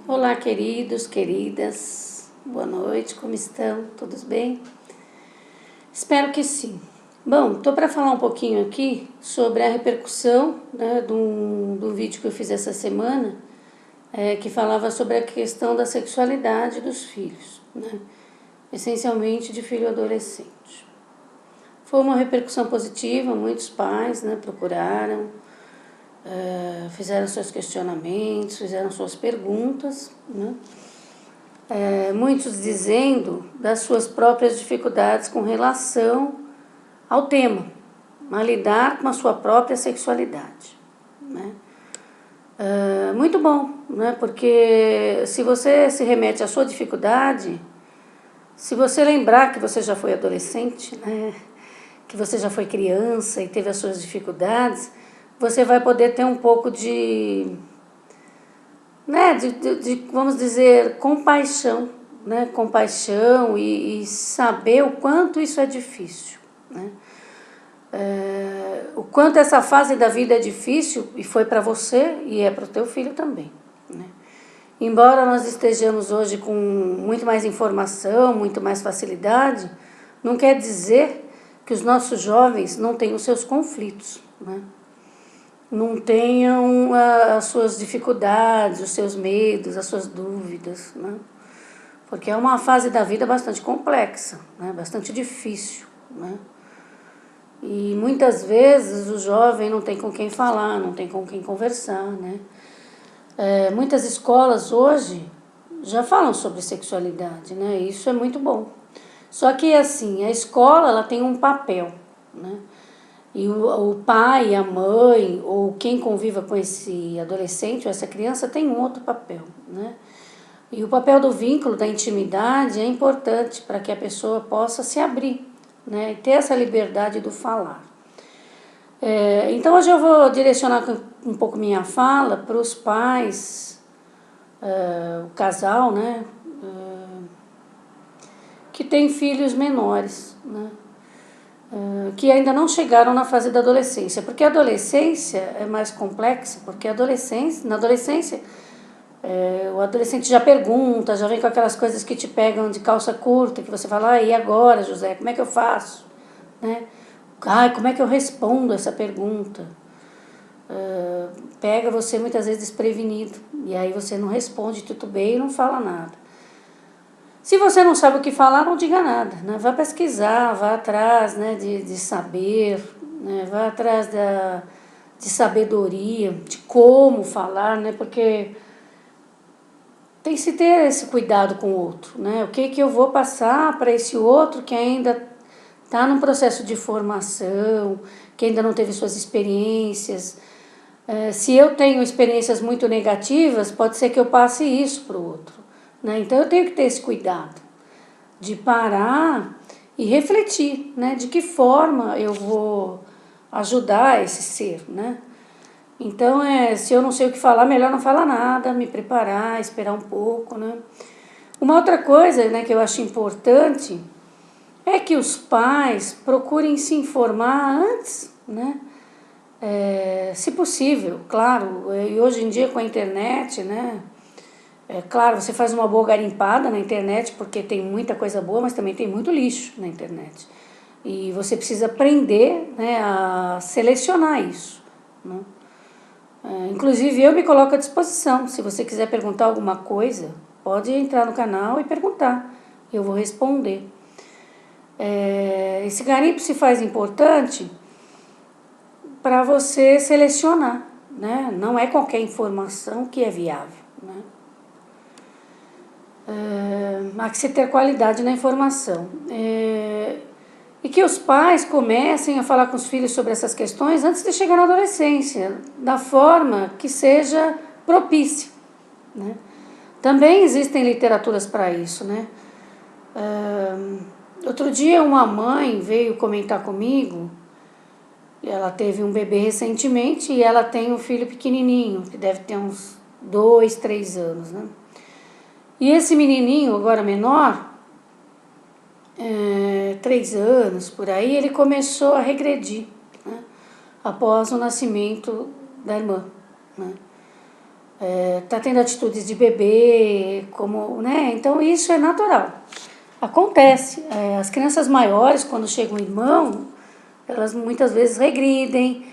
Olá, queridos, queridas, boa noite, como estão? Todos bem? Espero que sim. Bom, estou para falar um pouquinho aqui sobre a repercussão, do vídeo que eu fiz essa semana, que falava sobre a questão da sexualidade dos filhos, essencialmente de filho adolescente. Foi uma repercussão positiva, muitos pais procuraram, fizeram seus questionamentos, fizeram suas perguntas, muitos dizendo das suas próprias dificuldades com relação ao tema, a lidar com a sua própria sexualidade. Muito bom, porque se você se remete à sua dificuldade, se você lembrar que você já foi adolescente, que você já foi criança e teve as suas dificuldades, você vai poder ter um pouco de vamos dizer, compaixão, compaixão e saber o quanto isso é difícil, o quanto essa fase da vida é difícil e foi para você e é para o teu filho também, Embora nós estejamos hoje com muito mais informação, muito mais facilidade, não quer dizer que os nossos jovens não tenham os seus conflitos, não tenham as suas dificuldades, os seus medos, as suas dúvidas, porque é uma fase da vida bastante complexa, bastante difícil, E muitas vezes o jovem não tem com quem falar, não tem com quem conversar, muitas escolas hoje já falam sobre sexualidade, e isso é muito bom. Só que assim, a escola ela tem um papel, E o pai, a mãe, ou quem conviva com esse adolescente ou essa criança tem um outro papel, E o papel do vínculo, da intimidade é importante para que a pessoa possa se abrir, e ter essa liberdade do falar. Então hoje eu vou direcionar um pouco minha fala para os pais, o casal, que tem filhos menores, que ainda não chegaram na fase da adolescência, porque a adolescência é mais complexa, porque na adolescência o adolescente já pergunta, já vem com aquelas coisas que te pegam de calça curta, que você fala, e agora, José, como é que eu faço? Como é que eu respondo essa pergunta? Pega você muitas vezes desprevenido, e aí você não responde, titubeia e não fala nada. Se você não sabe o que falar, não diga nada, Vá pesquisar, vá atrás de saber, vá atrás de sabedoria, de como falar, porque tem que se ter esse cuidado com o outro, O que eu vou passar para esse outro que ainda está num processo de formação, que ainda não teve suas experiências. Se eu tenho experiências muito negativas, pode ser que eu passe isso para o outro. Então eu tenho que ter esse cuidado de parar e refletir, de que forma eu vou ajudar esse ser, Então, se eu não sei o que falar, melhor não falar nada, me preparar, esperar um pouco, Uma outra coisa, que eu acho importante é que os pais procurem se informar antes, se possível, claro, e hoje em dia com a internet, claro, você faz uma boa garimpada na internet, porque tem muita coisa boa, mas também tem muito lixo na internet. E você precisa aprender a selecionar isso, Inclusive, eu me coloco à disposição. Se você quiser perguntar alguma coisa, pode entrar no canal e perguntar. Eu vou responder. Esse garimpo se faz importante para você selecionar, Não é qualquer informação que é viável, Há que se ter qualidade na informação. E que os pais comecem a falar com os filhos sobre essas questões antes de chegar na adolescência, da forma que seja propícia, Também existem literaturas para isso, Outro dia uma mãe veio comentar comigo, ela teve um bebê recentemente e ela tem um filho pequenininho, que deve ter uns 2, 3 anos, E esse menininho, agora menor, 3 anos, por aí, ele começou a regredir, após o nascimento da irmã, Tá tendo atitudes de bebê, como, né? Então isso é natural. Acontece. As crianças maiores, quando chega um irmão, elas muitas vezes regridem.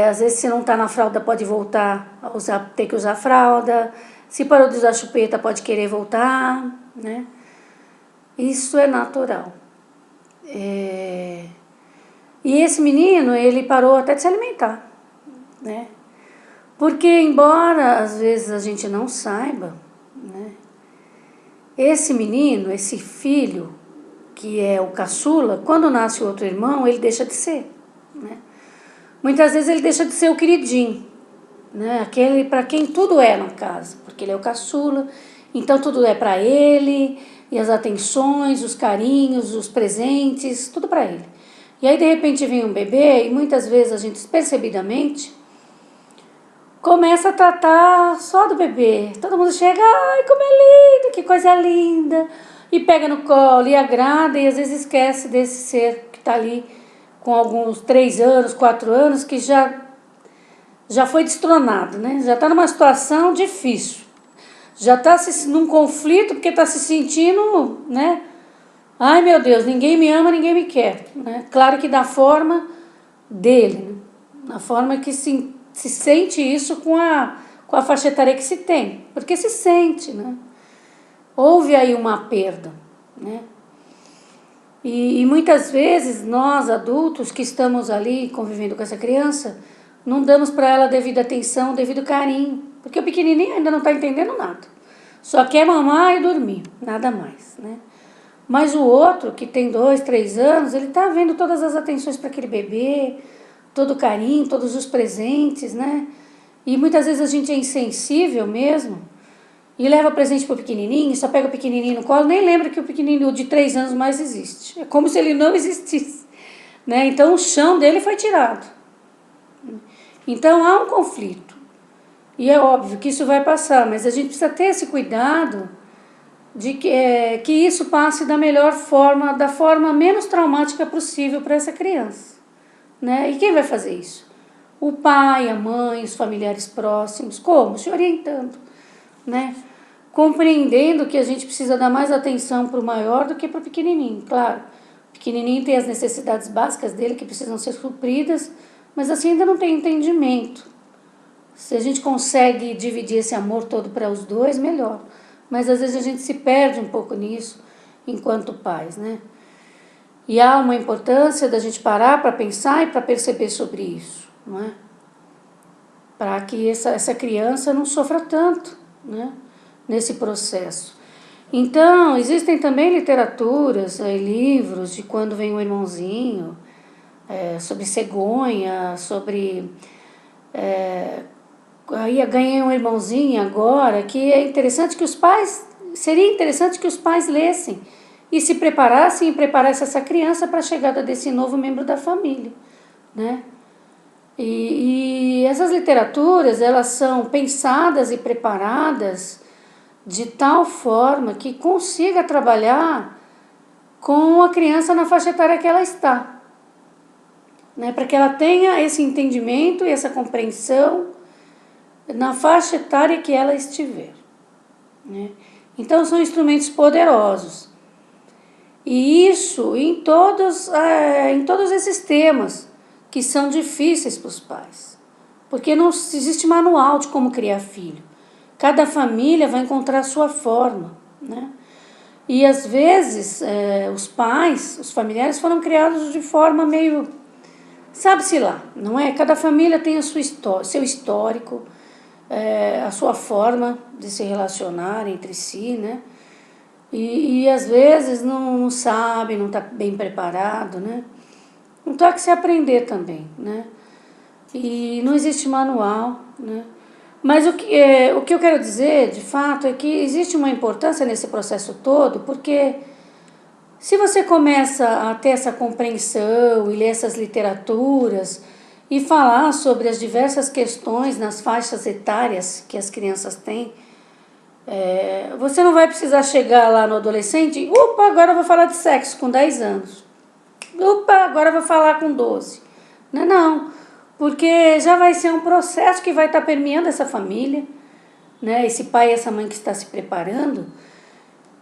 Às vezes, se não está na fralda, pode voltar a usar, ter que usar fralda. Se parou de usar chupeta, pode querer voltar, né? Isso é natural. E esse menino, ele parou até de se alimentar, né? Porque, embora às vezes a gente não saiba, né? Esse menino, esse filho, que é o caçula, quando nasce o outro irmão, ele deixa de ser, né? Muitas vezes ele deixa de ser o queridinho, né? Aquele para quem tudo é na casa, porque ele é o caçula, então tudo é para ele, e as atenções, os carinhos, os presentes, tudo para ele. E aí de repente vem um bebê e muitas vezes a gente despercebidamente começa a tratar só do bebê. Todo mundo chega, ai como é lindo, que coisa linda, e pega no colo e agrada e às vezes esquece desse ser que está ali com alguns 3 anos, 4 anos, que já foi destronado, né? Já está numa situação difícil. Já está num conflito porque está se sentindo, né? Ai meu Deus, ninguém me ama, ninguém me quer, né? Claro que da forma dele, né? Na forma que se sente isso com a faixa etária que se tem, porque se sente, né? Houve aí uma perda, né? E muitas vezes nós adultos que estamos ali convivendo com essa criança, não damos para ela devida atenção, devido carinho, porque o pequenininho ainda não está entendendo nada. Só quer mamar e dormir, nada mais, né? Mas o outro, que tem 2, 3 anos, ele está vendo todas as atenções para aquele bebê, todo o carinho, todos os presentes, né? E muitas vezes a gente é insensível mesmo e leva presente pro pequenininho, só pega o pequenininho no colo, nem lembra que o pequenininho de 3 anos mais existe. É como se ele não existisse, né? Então o chão dele foi tirado. Então há um conflito. E é óbvio que isso vai passar, mas a gente precisa ter esse cuidado de que isso passe da melhor forma, da forma menos traumática possível para essa criança, né? E quem vai fazer isso? O pai, a mãe, os familiares próximos. Como? Se orientando, né? Compreendendo que a gente precisa dar mais atenção para o maior do que para o pequenininho. Claro, o pequenininho tem as necessidades básicas dele que precisam ser supridas, mas assim ainda não tem entendimento. Se a gente consegue dividir esse amor todo para os dois, melhor. Mas às vezes a gente se perde um pouco nisso enquanto pais, né? E há uma importância da gente parar para pensar e para perceber sobre isso, não é? Para que essa criança não sofra tanto, né? Nesse processo. Então, existem também literaturas, livros de quando vem um irmãozinho, sobre cegonha, sobre... aí ganhei um irmãozinho agora, que é interessante que os pais... Seria interessante que os pais lessem e se preparassem e preparassem essa criança para a chegada desse novo membro da família, né? E essas literaturas, elas são pensadas e preparadas de tal forma que consiga trabalhar com a criança na faixa etária que ela está, né? Para que ela tenha esse entendimento e essa compreensão na faixa etária que ela estiver, né? Então são instrumentos poderosos. E isso em todos esses temas que são difíceis para os pais. Porque não existe manual de como criar filho. Cada família vai encontrar a sua forma, né? E às vezes os pais, os familiares foram criados de forma meio, sabe-se lá, não é? Cada família tem a sua história, seu histórico, a sua forma de se relacionar entre si, né? E às vezes não sabe, não está bem preparado, né? Então há que se aprender também, né? E não existe manual, né? Mas o que eu quero dizer, de fato, é que existe uma importância nesse processo todo, porque se você começa a ter essa compreensão e ler essas literaturas e falar sobre as diversas questões nas faixas etárias que as crianças têm, você não vai precisar chegar lá no adolescente e, opa, agora eu vou falar de sexo com 10 anos. Opa, agora eu vou falar com 12. Não, porque já vai ser um processo que vai estar permeando essa família, né? Esse pai e essa mãe que está se preparando,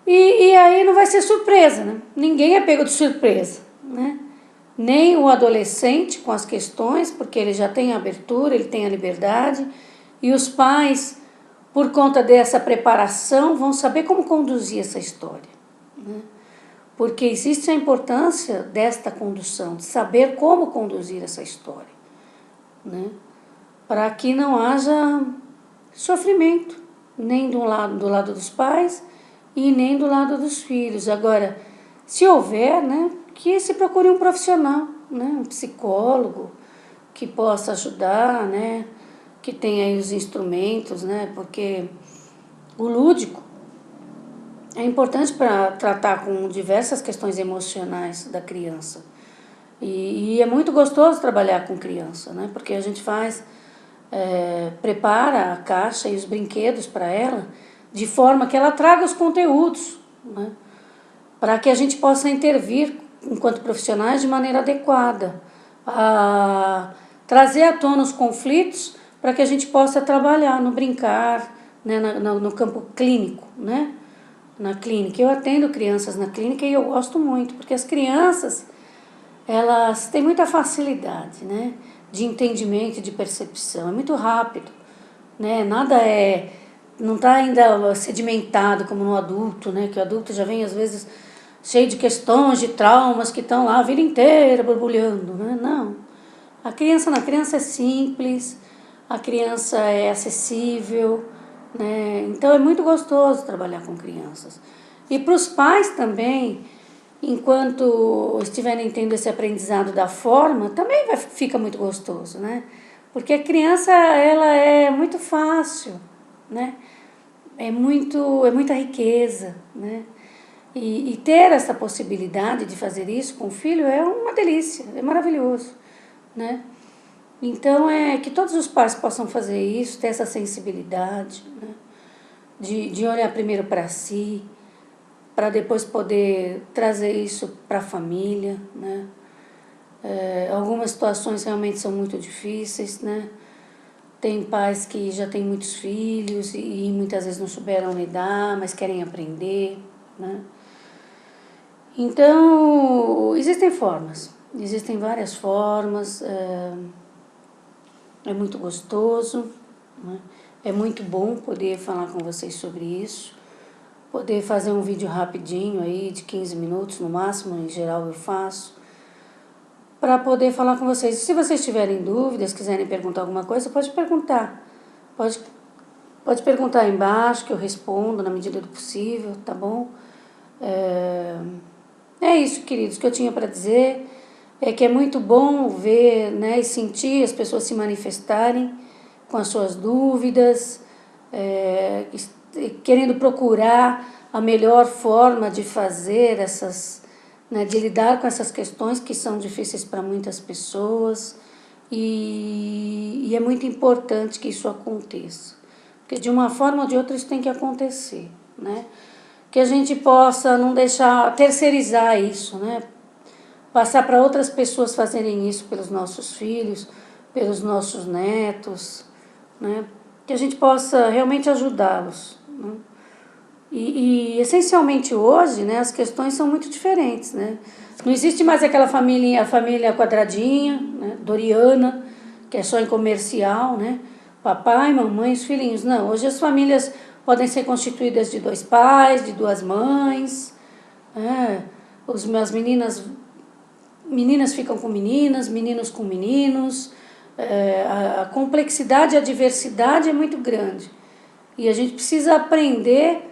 e aí não vai ser surpresa, né? Ninguém é pego de surpresa, né? Nem o adolescente com as questões, porque ele já tem a abertura, ele tem a liberdade, e os pais, por conta dessa preparação, vão saber como conduzir essa história, né? Porque existe a importância desta condução, de saber como conduzir essa história, né? Para que não haja sofrimento, nem do lado dos pais e nem do lado dos filhos. Agora, se houver, né, que se procure um profissional, né, um psicólogo que possa ajudar, né, que tenha aí os instrumentos, né, porque o lúdico é importante para tratar com diversas questões emocionais da criança. E é muito gostoso trabalhar com criança, né, porque a gente prepara a caixa e os brinquedos para ela de forma que ela traga os conteúdos, né, para que a gente possa intervir enquanto profissionais de maneira adequada, trazer à tona os conflitos para que a gente possa trabalhar no brincar, né, no campo clínico, né, na clínica. Eu atendo crianças na clínica e eu gosto muito, porque as crianças, elas têm muita facilidade, né, de entendimento e de percepção, é muito rápido, né, não está ainda sedimentado como no adulto, né, que o adulto já vem às vezes cheio de questões, de traumas que estão lá a vida inteira borbulhando, né, não. A criança é simples, a criança é acessível, né, então é muito gostoso trabalhar com crianças. E para os pais também, enquanto estiverem tendo esse aprendizado da forma, também fica muito gostoso, né? Porque a criança, ela é muito fácil, né? É muita riqueza, né? E ter essa possibilidade de fazer isso com o filho é uma delícia, é maravilhoso, né? Então, é que todos os pais possam fazer isso, ter essa sensibilidade, né? De olhar primeiro para si, para depois poder trazer isso para a família, né? Algumas situações realmente são muito difíceis, né? Tem pais que já têm muitos filhos e muitas vezes não souberam lidar, mas querem aprender, né? Então, existem várias formas, é muito gostoso, né? É muito bom poder falar com vocês sobre isso. Poder fazer um vídeo rapidinho aí, de 15 minutos no máximo, em geral eu faço, para poder falar com vocês. Se vocês tiverem dúvidas, quiserem perguntar alguma coisa, pode perguntar. Pode perguntar aí embaixo, que eu respondo na medida do possível, tá bom? É isso, queridos, que eu tinha para dizer. É que é muito bom ver, né, e sentir as pessoas se manifestarem com as suas dúvidas, querendo procurar a melhor forma de fazer né, de lidar com essas questões que são difíceis para muitas pessoas, e é muito importante que isso aconteça, porque de uma forma ou de outra isso tem que acontecer, né? Que a gente possa não deixar terceirizar isso, né? Passar para outras pessoas fazerem isso pelos nossos filhos, pelos nossos netos, né? Que a gente possa realmente ajudá-los, né? E essencialmente hoje, né, as questões são muito diferentes, né? Não existe mais a família quadradinha, né, doriana, que é só em comercial, né? Papai, mamãe, os filhinhos. Não, hoje as famílias podem ser constituídas de 2 pais, de 2 mães, as meninas ficam com meninas, meninos com meninos. A complexidade e a diversidade é muito grande. E a gente precisa aprender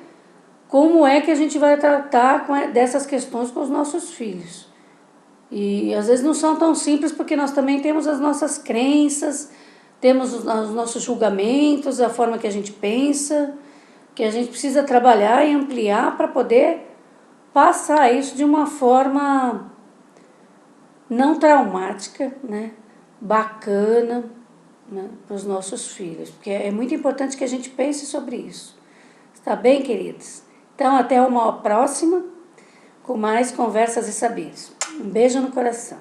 como é que a gente vai tratar dessas questões com os nossos filhos. E às vezes não são tão simples, porque nós também temos as nossas crenças, temos os nossos julgamentos, a forma que a gente pensa, que a gente precisa trabalhar e ampliar para poder passar isso de uma forma não traumática, né? Bacana, né? Para os nossos filhos. Porque é muito importante que a gente pense sobre isso. Está bem, queridos? Então, até uma próxima, com mais conversas e saberes. Um beijo no coração.